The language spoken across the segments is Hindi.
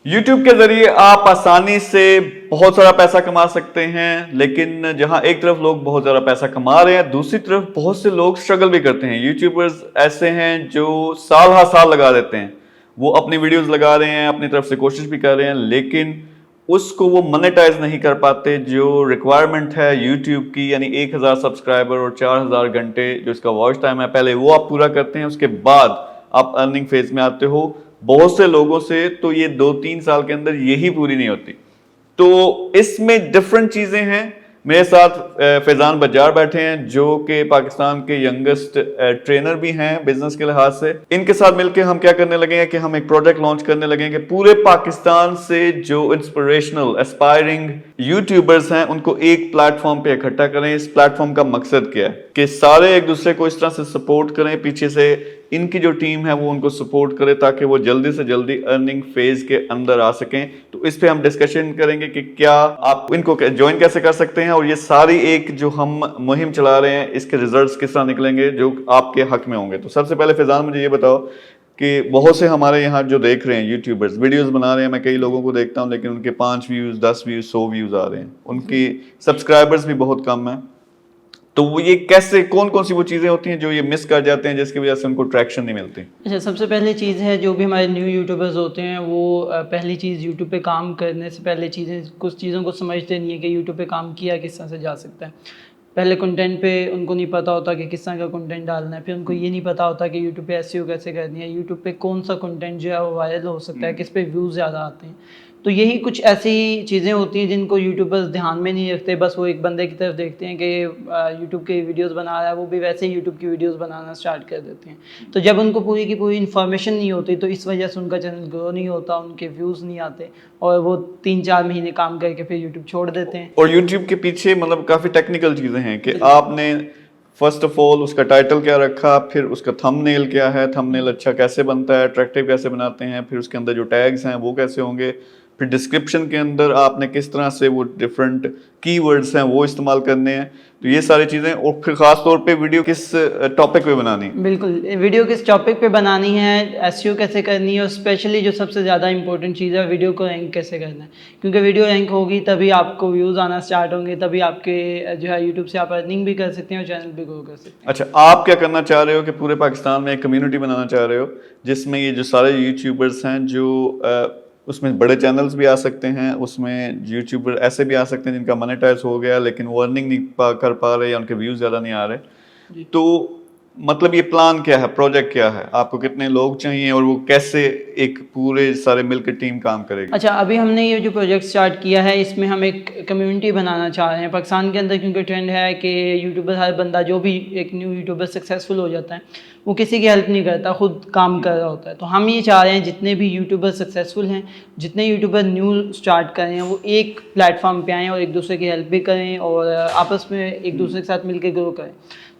YouTube के जरिए आप आसानी से बहुत सारा पैसा कमा सकते हैं, लेकिन जहां एक तरफ लोग बहुत ज़्यादा पैसा कमा रहे हैं, दूसरी तरफ बहुत से लोग स्ट्रगल भी करते हैं। यूट्यूबर्स ऐसे हैं जो साल हर साल लगा देते हैं, वो अपनी वीडियोस लगा रहे हैं, अपनी तरफ से कोशिश भी कर रहे हैं, लेकिन उसको वो मोनेटाइज नहीं कर पाते। जो रिक्वायरमेंट है यूट्यूब की, यानी 1000 सब्सक्राइबर और 4000 घंटे जो इसका वॉच टाइम है, पहले वो आप पूरा करते हैं, उसके बाद आप अर्निंग फेज में आते हो। बहुत से लोगों से तो ये 2-3 साल के अंदर यही पूरी नहीं होती। तो इसमें डिफरेंट चीजें हैं। मेरे साथ फैजान बजार बैठे हैं जो कि पाकिस्तान के यंगेस्ट ट्रेनर भी हैं बिजनेस के लिहाज से। इनके साथ मिलकर हम क्या करने लगे हैं कि हम एक प्रोजेक्ट लॉन्च करने लगे हैं कि पूरे पाकिस्तान से जो इंस्पिरेशनल एस्पायरिंग यूट्यूबर्स हैं उनको एक प्लेटफॉर्म पे इकट्ठा करें। इस प्लेटफॉर्म का मकसद क्या है कि सारे एक दूसरे को इस तरह से सपोर्ट करें, पीछे से इनकी जो टीम है वो उनको सपोर्ट करे ताकि वो जल्दी से जल्दी अर्निंग फेज के अंदर आ सकें। तो इस पे हम डिस्कशन करेंगे कि क्या आप इनको ज्वाइन कैसे कर सकते हैं और ये सारी एक जो हम मुहिम चला रहे हैं इसके रिजल्ट्स किस तरह निकलेंगे जो आपके हक में होंगे। तो सबसे पहले फैजान मुझे ये बताओ कि बहुत से हमारे यहाँ जो देख रहे हैं यूट्यूबर्स वीडियोस बना रहे हैं, मैं कई लोगों को देखता हूँ लेकिन उनके 5 व्यूज 10 व्यूज 100 व्यूज आ रहे हैं, उनकी सब्सक्राइबर्स भी बहुत कम है। तो वो ये कैसे, कौन कौन सी वो चीज़ें होती हैं जो ये मिस कर जाते हैं जिसकी वजह से उनको ट्रैक्शन नहीं मिलती? अच्छा, सबसे पहली चीज़ है जो भी हमारे न्यू यूट्यूबर्स होते हैं वो पहली चीज़ यूट्यूब पे काम करने से पहले कुछ चीज़ों को समझते नहीं है कि यूट्यूब पे काम किया किस तरह से जा सकता है। पहले कंटेंट पे उनको नहीं पता होता कि किस तरह का कंटेंट डालना है, फिर उनको ये नहीं पता होता कि यूट्यूब पे एसईओ कैसे करनी है, यूट्यूब पे कौन सा कंटेंट जो है वो वायरल हो सकता है, किस पे व्यूज़ ज़्यादा आते हैं। तो यही कुछ ऐसी चीज़ें होती हैं जिनको यूट्यूबर्स ध्यान में नहीं रखते, बस वो एक बंदे की तरफ देखते हैं कि यूट्यूब के वीडियोस बना रहा है, वो भी वैसे ही यूट्यूब की वीडियोस बनाना स्टार्ट कर देते हैं। तो जब उनको पूरी की पूरी इन्फॉर्मेशन नहीं होती तो इस वजह से उनका चैनल ग्रो नहीं होता, उनके व्यूज़ नहीं आते और वो 3-4 महीने काम करके फिर यूट्यूब छोड़ देते हैं। और यूट्यूब के पीछे मतलब काफ़ी टेक्निकल चीज़ें हैं कि आपने फर्स्ट ऑफ ऑल उसका टाइटल क्या रखा, फिर उसका थंबनेल क्या है, थंबनेल अच्छा कैसे बनता है, अट्रैक्टिव कैसे बनाते हैं, फिर उसके अंदर जो टैग्स हैं वो कैसे होंगे, फिर डिस्क्रिप्शन के अंदर आपने किस तरह से वो डिफरेंट कीवर्ड्स हैं वो इस्तेमाल करने हैं। तो ये सारी चीज़ें, और फिर ख़ास तौर पे वीडियो किस टॉपिक पे बनानी है। बिल्कुल, वीडियो किस टॉपिक पे बनानी है, एसईओ कैसे करनी है और स्पेशली जो सबसे ज़्यादा इंपॉर्टेंट चीज़ है वीडियो को रैंक कैसे करना है। क्योंकि वीडियो रैंक होगी तभी आपको व्यूज़ आना स्टार्ट होंगे, तभी आपके जो है यूट्यूब से आप अर्निंग भी कर सकते हैं और चैनल भी ग्रो कर सकते हैं। अच्छा, आप क्या करना चाह रहे हो कि पूरे पाकिस्तान में एक कम्युनिटी बनाना चाह रहे हो जिसमें ये जो सारे यूट्यूबर्स हैं जो उसमें बड़े चैनल्स भी आ सकते हैं, उसमें यूट्यूबर ऐसे भी आ सकते हैं जिनका मोनेटाइज हो गया लेकिन वो अर्निंग नहीं कर पा रहे या उनके व्यूज़ ज़्यादा नहीं आ रहे। तो मतलब ये प्लान क्या है, प्रोजेक्ट क्या है, आपको कितने लोग चाहिए और वो कैसे एक पूरे सारे मिलकर टीम काम करेगी? अच्छा, अभी हमने ये जो प्रोजेक्ट स्टार्ट किया है इसमें हम एक कम्युनिटी बनाना चाह रहे हैं पाकिस्तान के अंदर, क्योंकि ट्रेंड है कि यूट्यूबर, हर बंदा जो भी एक न्यू यूट्यूबर सक्सेसफुल हो जाता है वो किसी की हेल्प नहीं करता, खुद काम कर रहा होता है। तो हम ये चाह रहे हैं जितने भी यूट्यूबर सक्सेसफुल हैं, जितने यूट्यूबर न्यू स्टार्ट कर रहे हैं, वो एक प्लेटफॉर्म पे आएँ और एक दूसरे की हेल्प भी करें और आपस में एक दूसरे के साथ मिलकर ग्रो करें।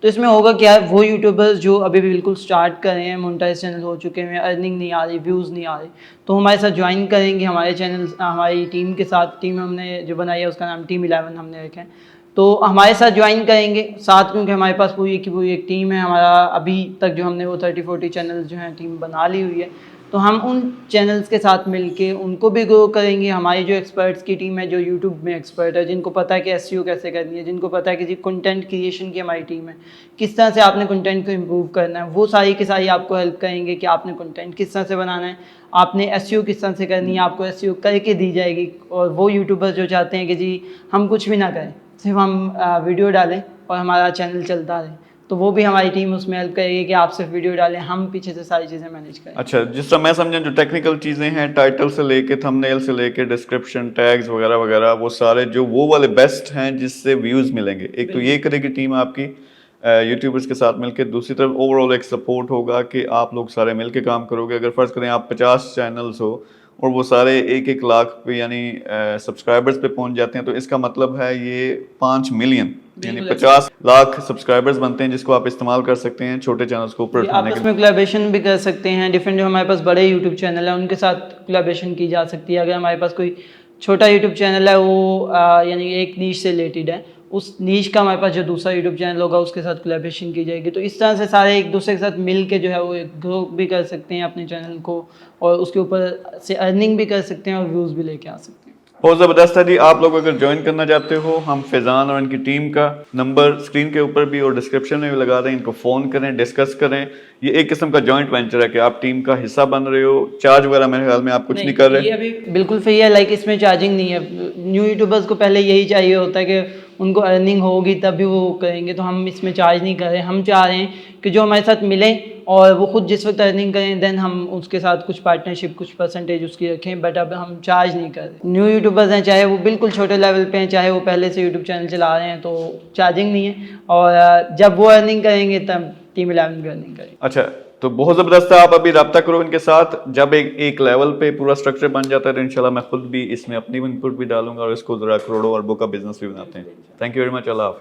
तो इसमें होगा क्या, वो यूट्यूबर्स जो अभी भी बिल्कुल स्टार्ट कर रहे हैं, मोनेटाइज चैनल हो चुके हैं, अर्निंग नहीं आ रही, व्यूज़ नहीं आ रही, तो हमारे साथ ज्वाइन करेंगे हमारे चैनल, हमारी टीम के साथ। टीम हमने जो बनाई है उसका नाम टीम 11 हमने रखा है। तो हमारे साथ ज्वाइन करेंगे साथ, क्योंकि हमारे पास पूरी की पूरी एक टीम है। हमारा अभी तक जो हमने वो 30-40 चैनल जो हैं टीम बना ली हुई है, तो हम उन चैनल्स के साथ मिलके उनको भी ग्रो करेंगे। हमारी जो एक्सपर्ट्स की टीम है जो यूट्यूब में एक्सपर्ट है, जिनको पता है कि एसईओ कैसे करनी है, जिनको पता है कि जी कंटेंट क्रिएशन की हमारी टीम है, किस तरह से आपने कंटेंट को इम्प्रूव करना है, वो सारी की सारी आपको हेल्प करेंगे कि आपने कंटेंट किस तरह से बनाना है, आपने एसईओ किस तरह से करनी है, आपको एसईओ करके दी जाएगी। और वो यूट्यूबर्स जो चाहते हैं कि जी हम कुछ भी ना करें, सिर्फ हम वीडियो डालें और हमारा चैनल चलता रहे, तो वो भी हमारी टीम उसमें हेल्प करेगी कि आप सिर्फ वीडियो डालें, हम पीछे से सारी चीज़ें मैनेज करें। अच्छा, जिस तरह मैं समझा जो टेक्निकल चीज़ें हैं, टाइटल से लेके थंबनेल से लेके डिस्क्रिप्शन, टैग्स वगैरह वगैरह, वो सारे जो वो वाले बेस्ट हैं जिससे व्यूज़ मिलेंगे, एक तो ये करेगी टीम आपकी यूट्यूबर्स के साथ मिलकर। दूसरी तरफ ओवरऑल एक सपोर्ट होगा कि आप लोग सारे मिलके काम करोगे। अगर फ़र्ज़ करें आप 50 चैनल्स हो और वो सारे 1-1 लाख पे यानी सब्सक्राइबर्स पे पहुंच जाते हैं, तो इसका मतलब है ये 5 मिलियन यानी 50 लाख सब्सक्राइबर्स बनते हैं जिसको आप इस्तेमाल कर सकते हैं छोटे चैनल्स को ऊपर उठाने के लिए। आपस में कोलैबोरेशन भी कर सकते हैं। डिफरेंट जो हमारे पास बड़े यूट्यूब चैनल है उनके साथ कोलैबोरेशन की जा सकती है। अगर हमारे पास कोई छोटा यूट्यूब चैनल है वो यानी एक नीश से रिलेटेड है, उस नीश का हमारे पास जो दूसरा यूट्यूब चैनल होगा उसके साथ कोलैबोरेशन की जाएगी। तो इस तरह से सारे एक दूसरे के साथ मिल के जो है वो ग्रो भी कर सकते हैं अपने चैनल को, और उसके ऊपर से अर्निंग भी कर सकते हैं और व्यूज़ भी लेके आ सकते हैं। बहुत ज़बरदस्त है जी। आप लोग अगर ज्वाइन करना चाहते हो, हम फैज़ान और इनकी टीम का नंबर स्क्रीन के ऊपर भी और डिस्क्रिप्शन में भी लगा दें, इनको फ़ोन करें, डिस्कस करें। ये एक किस्म का जॉइंट वेंचर है कि आप टीम का हिस्सा बन रहे हो। चार्ज वगैरह मेरे ख्याल में आप कुछ नहीं कर रहे। ये अभी बिल्कुल फ्री है, लाइक इसमें चार्जिंग नहीं है। न्यू यूट्यूबर्स को पहले यही चाहिए होता है कि उनको अर्निंग होगी तभी वो करेंगे, तो हम इसमें चार्ज नहीं कर रहे। हम चाह रहे हैं कि जो हमारे साथ मिलें और वो खुद जिस वक्त अर्निंग करें, देन हम उसके साथ कुछ पार्टनरशिप, कुछ परसेंटेज उसकी रखें, बट अब हम चार्ज नहीं कर रहे। न्यू यूट्यूबर्स हैं, चाहे वो बिल्कुल छोटे लेवल पे हैं, चाहे वो पहले से यूट्यूब चैनल चला रहे हैं, तो चार्जिंग नहीं है। और जब वो अर्निंग करेंगे तब टीम 11 भी अर्निंग करेंगे। अच्छा, तो बहुत ज़बरदस्त है। आप अभी रब्ता करो इनके साथ। जब एक लेवल पे पूरा स्ट्रक्चर बन जाता है तो इंशाल्लाह मैं खुद भी इसमें अपनी इनपुट भी डालूंगा और इसको ज़रा करोड़ों अरबों का बिजनेस भी बनाते हैं। Thank you very much. अल्लाह हाफ़िज़।